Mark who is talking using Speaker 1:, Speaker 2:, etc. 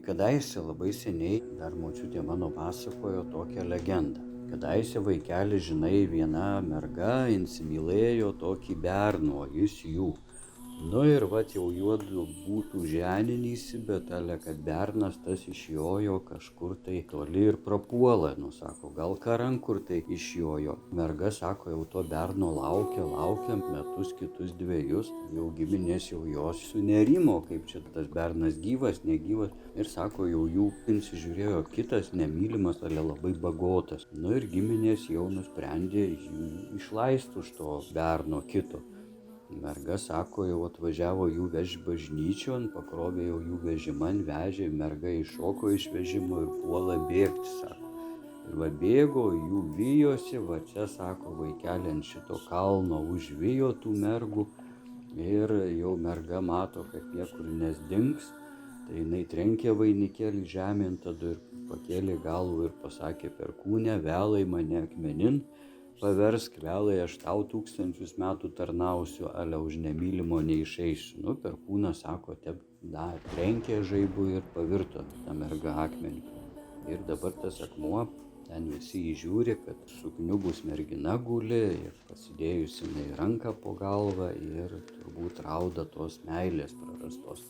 Speaker 1: Kadaise labai seniai dar močiutė mano pasakojo tokią legendą. Kadaise vaikeli, žinai, viena merga įsimylėjo tokį berną, o jis jų. Nu ir vat jau juodu būtų ženinįsi, bet ale kad bernas tas išjojo kažkur tai toli ir prapuola. Nu sako, gal karan kur tai išjojo. Merga sako, jau to berno laukia metus kitus dvejus. Jau giminės jau jos sunerimo, kaip čia tas bernas gyvas, negyvas. Ir sako, jau jų įsižiūrėjo kitas nemylimas, ale labai bagotas. Nu ir giminės jau nusprendė jų išleisti už to berno kito. Merga sako, jau atvažiavo jų vežti bažnyčion, pakrovė jau jų vežiman, vežė, merga iššoko iš vežimo ir puola bėgti, sako. Ir va bėgo, jų vijosi, va čia, sako, vaikelė ant šito kalno užvijo tų mergų ir jau merga mato, kad niekur nesdings, tai jinai trenkė vainikėlį žemėn tada ir pakėlė galvą ir pasakė, perkūne, velai mane akmenin, paversk, velai, aš tau 1000 metų tarnausiu, ale už nemylimo neišeisiu. Nu, perkūnas sako, trenkė žaibu ir pavirto tą mergą akmenį. Ir dabar tas akmuo, ten visi įžiūri, kad sukniubus mergina guli ir pasidėjusi jinai ranką po galvą ir turbūt rauda tos meilės prarastos.